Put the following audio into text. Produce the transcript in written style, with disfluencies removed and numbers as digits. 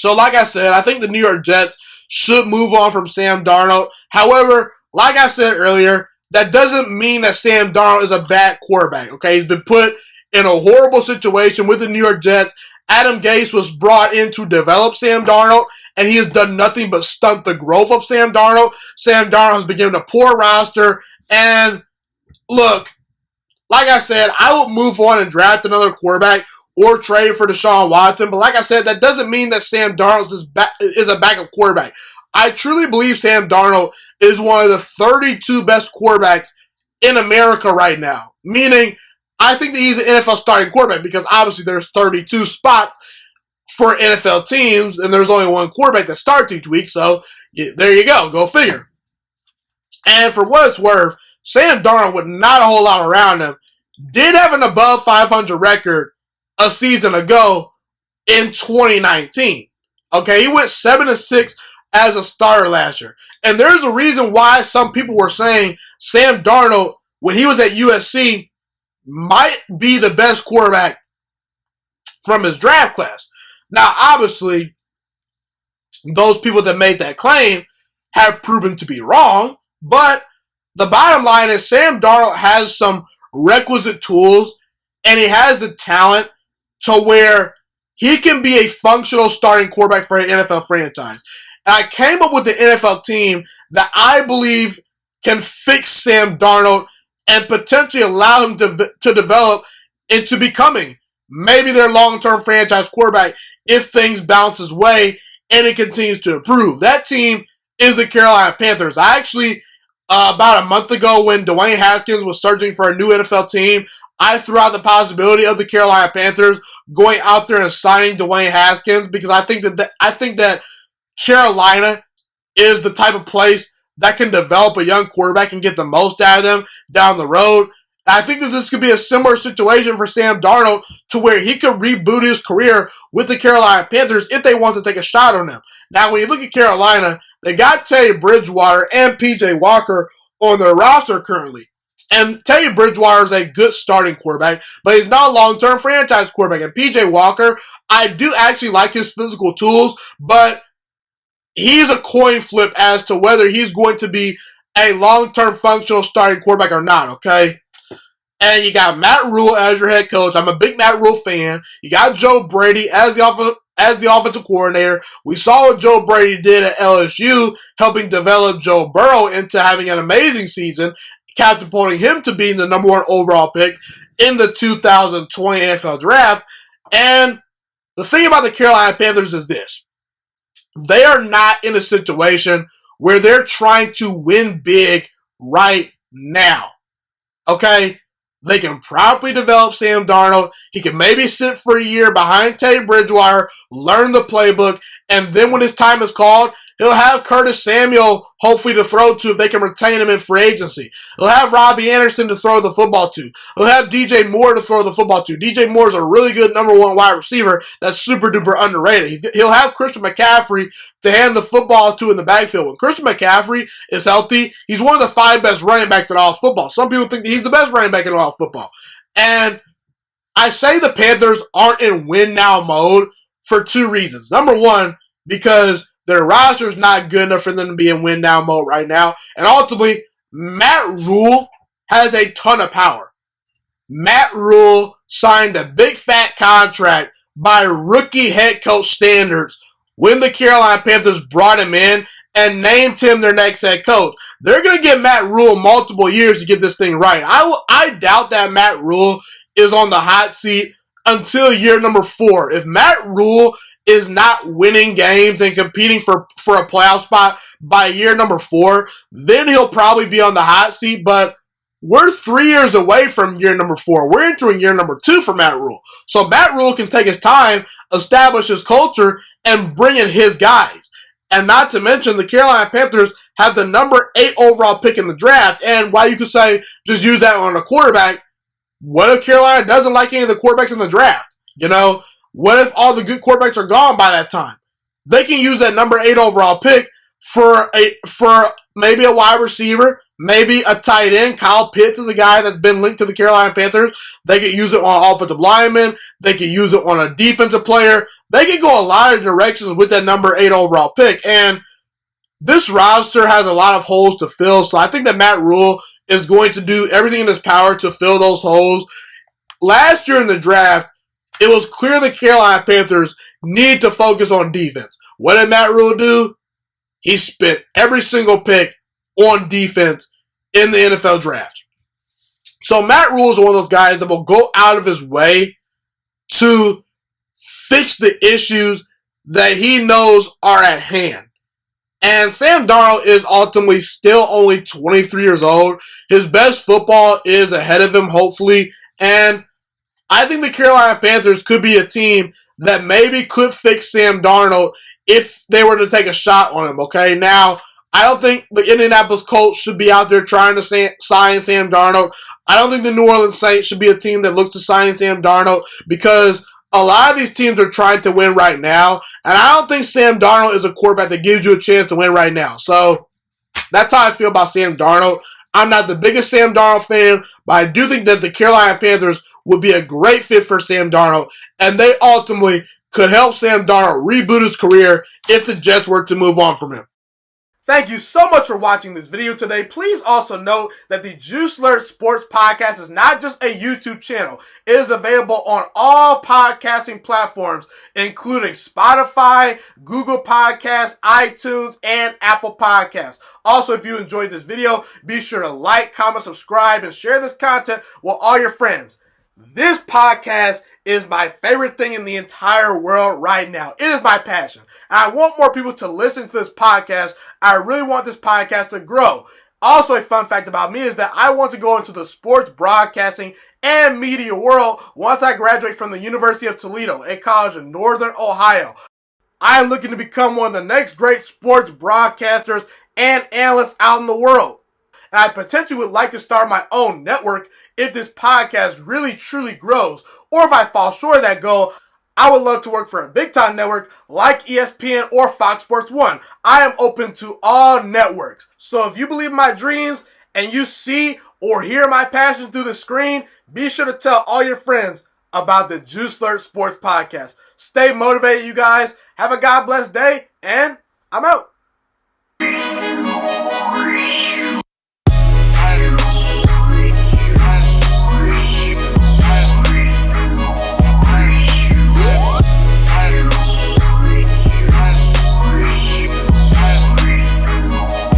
So like I said, I think the New York Jets should move on from Sam Darnold. However, like I said earlier, that doesn't mean that Sam Darnold is a bad quarterback, okay? He's been put in a horrible situation with the New York Jets. Adam Gase was brought in to develop Sam Darnold, and he has done nothing but stunt the growth of Sam Darnold. Sam Darnold has been given a poor roster, and look, like I said, I would move on and draft another quarterback or trade for Deshaun Watson, but like I said, that doesn't mean that Sam Darnold is a backup quarterback. I truly believe Sam Darnold is one of the 32 best quarterbacks in America right now, meaning I think that he's an NFL starting quarterback because obviously there's 32 spots for NFL teams and there's only one quarterback that starts each week, so there you go figure. And for what it's worth, Sam Darnold, with not a whole lot around him, did have an above 500 record a season ago in 2019. Okay, he went 7-6 as a starter last year. And there's a reason why some people were saying Sam Darnold, when he was at USC, might be the best quarterback from his draft class. Now, obviously, those people that made that claim have proven to be wrong, but the bottom line is Sam Darnold has some requisite tools and he has the talent to where he can be a functional starting quarterback for an NFL franchise. And I came up with the NFL team that I believe can fix Sam Darnold and potentially allow him to develop into becoming maybe their long-term franchise quarterback if things bounce his way and it continues to improve. That team is the Carolina Panthers. I actually, about a month ago when Dwayne Haskins was searching for a new NFL team, I threw out the possibility of the Carolina Panthers going out there and signing Dwayne Haskins because I think that Carolina is the type of place that can develop a young quarterback and get the most out of them down the road. I think that this could be a similar situation for Sam Darnold to where he could reboot his career with the Carolina Panthers if they want to take a shot on him. Now, when you look at Carolina, they got Teddy Bridgewater and P.J. Walker on their roster currently. And Teddy Bridgewater is a good starting quarterback, but he's not a long-term franchise quarterback. And P.J. Walker, I do actually like his physical tools, but he's a coin flip as to whether he's going to be a long-term functional starting quarterback or not, okay? And you got Matt Rhule as your head coach. I'm a big Matt Rhule fan. You got Joe Brady as the offensive coordinator. We saw what Joe Brady did at LSU, helping develop Joe Burrow into having an amazing season, catapulting him to being the number 1 overall pick in the 2020 NFL Draft. And the thing about the Carolina Panthers is this. They are not in a situation where they're trying to win big right now. Okay? They can properly develop Sam Darnold. He can maybe sit for a year behind Teddy Bridgewater, learn the playbook, and then when his time is called, he'll have Curtis Samuel hopefully to throw to if they can retain him in free agency. He'll have Robbie Anderson to throw the football to. He'll have DJ Moore to throw the football to. DJ Moore is a really good number 1 wide receiver that's super duper underrated. He'll have Christian McCaffrey to hand the football to in the backfield. When Christian McCaffrey is healthy, he's one of the 5 best running backs in all of football. Some people think that he's the best running back in all of football. And I say the Panthers aren't in win now mode for 2 reasons. Number 1, because their roster is not good enough for them to be in win now mode right now. And ultimately, Matt Rhule has a ton of power. Matt Rhule signed a big fat contract by rookie head coach standards when the Carolina Panthers brought him in and named him their next head coach. They're going to give Matt Rhule multiple years to get this thing right. I doubt that Matt Rhule is on the hot seat until year number 4. If Matt Rhule is not winning games and competing for a playoff spot by year number 4, then he'll probably be on the hot seat. But we're 3 years away from year number 4. We're entering year number 2 for Matt Rhule. So Matt Rhule can take his time, establish his culture, and bring in his guys. And not to mention, the Carolina Panthers have the number 8 overall pick in the draft. And while you could say, just use that on a quarterback, what if Carolina doesn't like any of the quarterbacks in the draft? You know, what if all the good quarterbacks are gone by that time? They can use that number 8 overall pick for maybe a wide receiver, maybe a tight end. Kyle Pitts is a guy that's been linked to the Carolina Panthers. They could use it on offensive linemen. They could use it on a defensive player. They could go a lot of directions with that number 8 overall pick. And this roster has a lot of holes to fill. So I think that Matt Rhule is going to do everything in his power to fill those holes. Last year in the draft, it was clear the Carolina Panthers need to focus on defense. What did Matt Rhule do? He spent every single pick on defense in the NFL draft. So Matt Rhule is one of those guys that will go out of his way to fix the issues that he knows are at hand. And Sam Darnold is ultimately still only 23 years old. His best football is ahead of him, hopefully. And I think the Carolina Panthers could be a team that maybe could fix Sam Darnold if they were to take a shot on him, okay? Now, I don't think the Indianapolis Colts should be out there trying to sign Sam Darnold. I don't think the New Orleans Saints should be a team that looks to sign Sam Darnold because a lot of these teams are trying to win right now, and I don't think Sam Darnold is a quarterback that gives you a chance to win right now. So that's how I feel about Sam Darnold. I'm not the biggest Sam Darnold fan, but I do think that the Carolina Panthers would be a great fit for Sam Darnold, and they ultimately could help Sam Darnold reboot his career if the Jets were to move on from him. Thank you so much for watching this video today. Please also note that the Juiciest Sports Podcast is not just a YouTube channel. It is available on all podcasting platforms, including Spotify, Google Podcasts, iTunes, and Apple Podcasts. Also, if you enjoyed this video, be sure to like, comment, subscribe, and share this content with all your friends. This podcast is my favorite thing in the entire world right now. It is my passion. And I want more people to listen to this podcast. I really want this podcast to grow. Also, a fun fact about me is that I want to go into the sports broadcasting and media world once I graduate from the University of Toledo, a college in Northern Ohio. I am looking to become one of the next great sports broadcasters and analysts out in the world. And I potentially would like to start my own network if this podcast really truly grows. Or if I fall short of that goal, I would love to work for a big-time network like ESPN or Fox Sports 1. I am open to all networks. So if you believe in my dreams and you see or hear my passion through the screen, be sure to tell all your friends about the Juiciest Sports Podcast. Stay motivated, you guys. Have a God bless day, and I'm out.